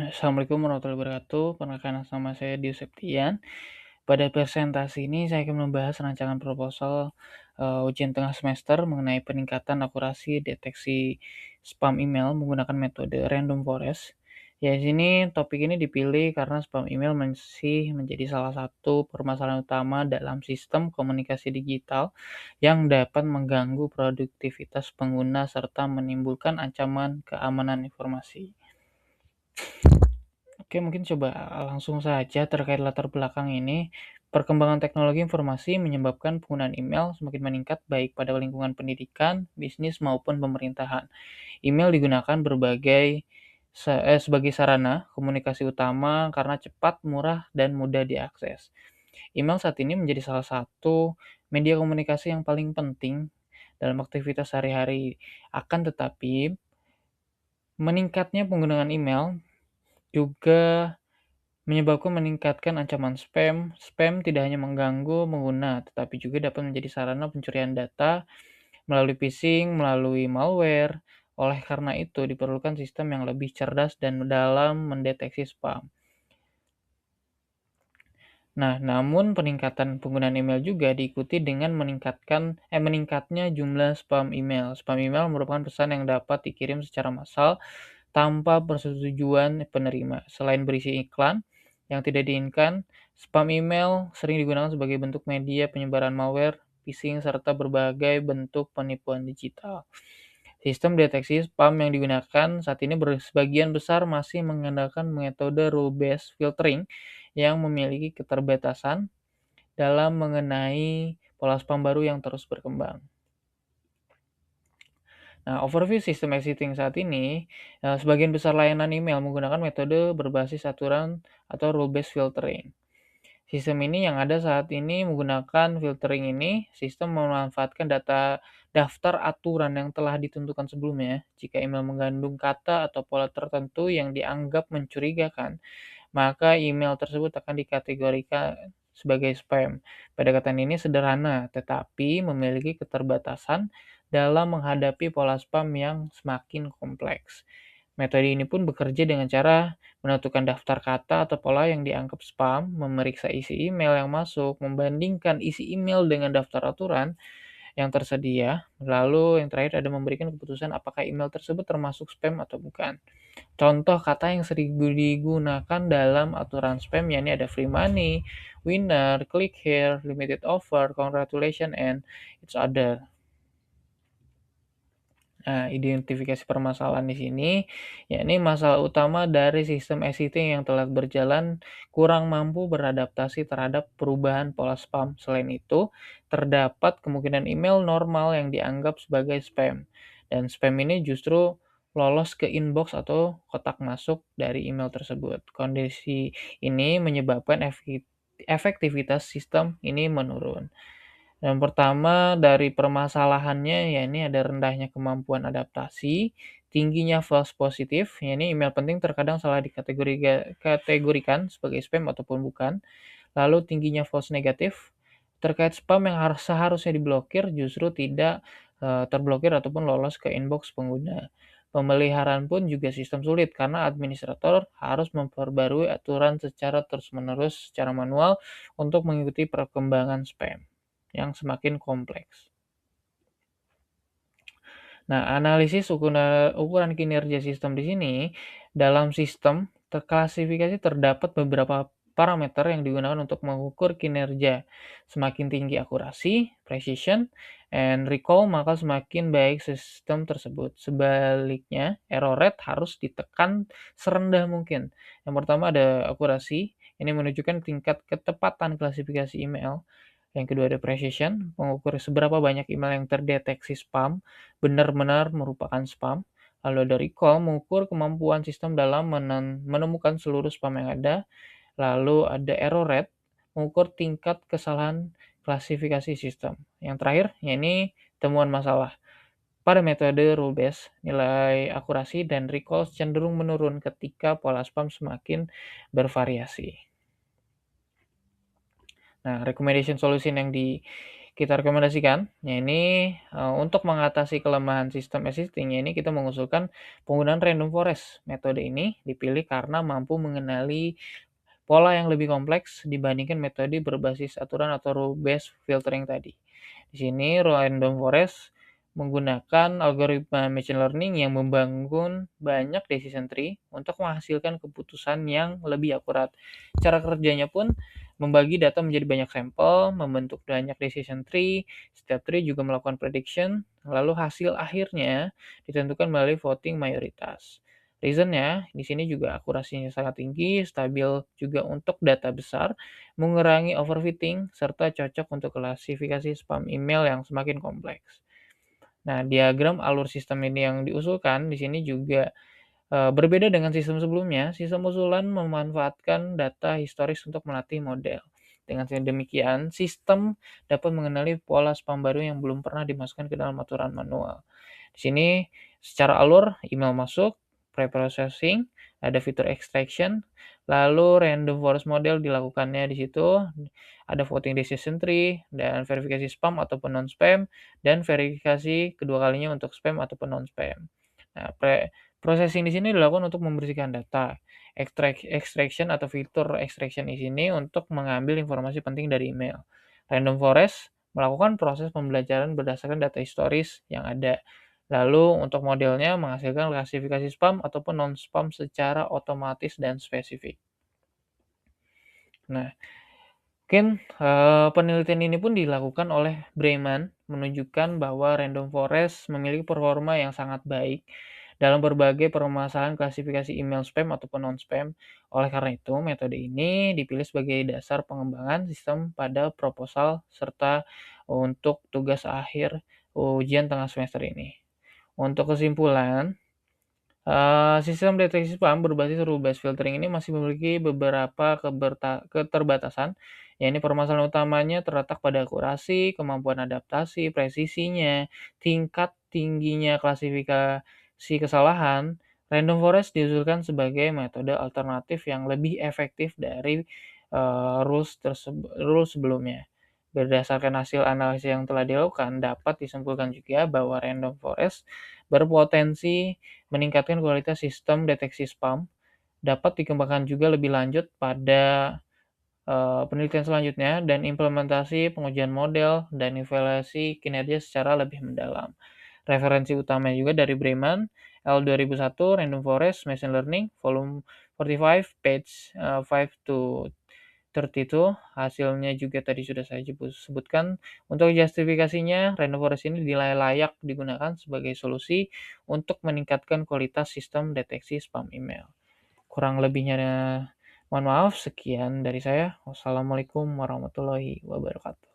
Assalamualaikum warahmatullahi wabarakatuh. Perkenalkan nama saya Dio Septian. Pada presentasi ini saya akan membahas rancangan proposal ujian tengah semester mengenai peningkatan akurasi deteksi spam email menggunakan metode random forest. Ya, di sini topik ini dipilih karena spam email masih menjadi salah satu permasalahan utama dalam sistem komunikasi digital yang dapat mengganggu produktivitas pengguna serta menimbulkan ancaman keamanan informasi. Oke, mungkin coba langsung saja terkait latar belakang ini. Perkembangan teknologi informasi menyebabkan penggunaan email semakin meningkat baik pada lingkungan pendidikan, bisnis, maupun pemerintahan. Email digunakan sebagai sarana komunikasi utama karena cepat, murah, dan mudah diakses. Email saat ini menjadi salah satu media komunikasi yang paling penting dalam aktivitas sehari-hari. Akan tetapi, meningkatnya penggunaan email juga menyebabkan meningkatkan ancaman spam. Spam tidak hanya mengganggu pengguna, tetapi juga dapat menjadi sarana pencurian data melalui phishing, melalui malware. Oleh karena itu, diperlukan sistem yang lebih cerdas dan dalam mendeteksi spam. Nah, namun peningkatan penggunaan email juga diikuti dengan meningkatnya jumlah spam email. Spam email merupakan pesan yang dapat dikirim secara massal tanpa persetujuan penerima. Selain berisi iklan yang tidak diinginkan, spam email sering digunakan sebagai bentuk media penyebaran malware, phishing, serta berbagai bentuk penipuan digital. Sistem deteksi spam yang digunakan saat ini sebagian besar masih mengandalkan metode rule-based filtering yang memiliki keterbatasan dalam mengenai pola spam baru yang terus berkembang. Nah, overview sistem existing saat ini, sebagian besar layanan email menggunakan metode berbasis aturan atau rule-based filtering. Sistem ini yang ada saat ini menggunakan filtering ini, sistem memanfaatkan daftar aturan yang telah ditentukan sebelumnya. Jika email mengandung kata atau pola tertentu yang dianggap mencurigakan, maka email tersebut akan dikategorikan sebagai spam. Pendekatan ini sederhana, tetapi memiliki keterbatasan dalam menghadapi pola spam yang semakin kompleks. Metode ini pun bekerja dengan cara menentukan daftar kata atau pola yang dianggap spam, memeriksa isi email yang masuk, membandingkan isi email dengan daftar aturan yang tersedia, lalu yang terakhir ada memberikan keputusan apakah email tersebut termasuk spam atau bukan. Contoh kata yang sering digunakan dalam aturan spam yakni ada free money, winner, click here, limited offer, congratulations, and it's other. Nah, identifikasi permasalahan di sini, yakni masalah utama dari sistem existing yang telah berjalan kurang mampu beradaptasi terhadap perubahan pola spam. Selain itu, terdapat kemungkinan email normal yang dianggap sebagai spam. Dan spam ini justru lolos ke inbox atau kotak masuk dari email tersebut. Kondisi ini menyebabkan efektivitas sistem ini menurun. Yang pertama dari permasalahannya, ya ini ada rendahnya kemampuan adaptasi, tingginya false positif, ya ini email penting terkadang salah dikategorikan sebagai spam ataupun bukan. Lalu tingginya false negatif, terkait spam yang seharusnya diblokir justru tidak terblokir ataupun lolos ke inbox pengguna. Pemeliharaan pun juga sistem sulit karena administrator harus memperbarui aturan secara terus-menerus secara manual untuk mengikuti perkembangan spam yang semakin kompleks. Nah, analisis ukuran kinerja sistem di sini, dalam sistem terklasifikasi terdapat beberapa parameter yang digunakan untuk mengukur kinerja. Semakin tinggi akurasi, precision, and recall, maka semakin baik sistem tersebut. Sebaliknya, error rate harus ditekan serendah mungkin. Yang pertama ada akurasi, ini menunjukkan tingkat ketepatan klasifikasi email. Yang kedua ada precision, mengukur seberapa banyak email yang terdeteksi spam benar-benar merupakan spam. Lalu ada recall, mengukur kemampuan sistem dalam menemukan seluruh spam yang ada. Lalu ada error rate, mengukur tingkat kesalahan klasifikasi sistem. Yang terakhir, yakni temuan masalah. Pada metode rule-based, nilai akurasi dan recall cenderung menurun ketika pola spam semakin bervariasi. Nah, recommendation solution yang kita rekomendasikan, ya ini untuk mengatasi kelemahan sistem existing, ya ini kita mengusulkan penggunaan random forest. Metode ini dipilih karena mampu mengenali pola yang lebih kompleks dibandingkan metode berbasis aturan atau rule-based filtering tadi. Di sini random forest menggunakan algoritma machine learning yang membangun banyak decision tree untuk menghasilkan keputusan yang lebih akurat. Cara kerjanya pun membagi data menjadi banyak sampel, membentuk banyak decision tree, setiap tree juga melakukan prediction, lalu hasil akhirnya ditentukan melalui voting mayoritas. Reasonnya, di sini juga akurasinya sangat tinggi, stabil juga untuk data besar, mengurangi overfitting, serta cocok untuk klasifikasi spam email yang semakin kompleks. Nah, diagram alur sistem ini yang diusulkan di sini juga berbeda dengan sistem sebelumnya. Sistem usulan memanfaatkan data historis untuk melatih model. Dengan demikian, sistem dapat mengenali pola spam baru yang belum pernah dimasukkan ke dalam aturan manual. Di sini secara alur email masuk, pre-processing, ada fitur extraction, lalu random forest model dilakukannya di situ, ada voting decision tree, dan verifikasi spam ataupun non-spam, dan verifikasi kedua kalinya untuk spam ataupun non-spam. Nah, processing di sini dilakukan untuk membersihkan data. Extraction atau fitur extraction di sini untuk mengambil informasi penting dari email. Random forest melakukan proses pembelajaran berdasarkan data historis yang ada. Lalu untuk modelnya menghasilkan klasifikasi spam ataupun non-spam secara otomatis dan spesifik. Nah, mungkin penelitian ini pun dilakukan oleh Breman menunjukkan bahwa random forest memiliki performa yang sangat baik dalam berbagai permasalahan klasifikasi email spam ataupun non-spam. Oleh karena itu, metode ini dipilih sebagai dasar pengembangan sistem pada proposal serta untuk tugas akhir ujian tengah semester ini. Untuk kesimpulan, sistem deteksi spam berbasis rule-based filtering ini masih memiliki beberapa keterbatasan. Ya, ini permasalahan utamanya terletak pada akurasi, kemampuan adaptasi, presisinya, tingkat tingginya klasifikasi kesalahan. Random forest diusulkan sebagai metode alternatif yang lebih efektif dari rules sebelumnya. Berdasarkan hasil analisis yang telah dilakukan, dapat disimpulkan juga bahwa random forest berpotensi meningkatkan kualitas sistem deteksi spam, dapat dikembangkan juga lebih lanjut pada penelitian selanjutnya dan implementasi pengujian model dan evaluasi kinerja secara lebih mendalam. Referensi utamanya juga dari Breman, L2001, Random Forest, Machine Learning, volume 45, page 5 to 32. Hasilnya juga tadi sudah saya sebutkan. Untuk justifikasinya, random forest ini dinilai layak digunakan sebagai solusi untuk meningkatkan kualitas sistem deteksi spam email. Kurang lebihnya mohon maaf, sekian dari saya. Wassalamualaikum warahmatullahi wabarakatuh.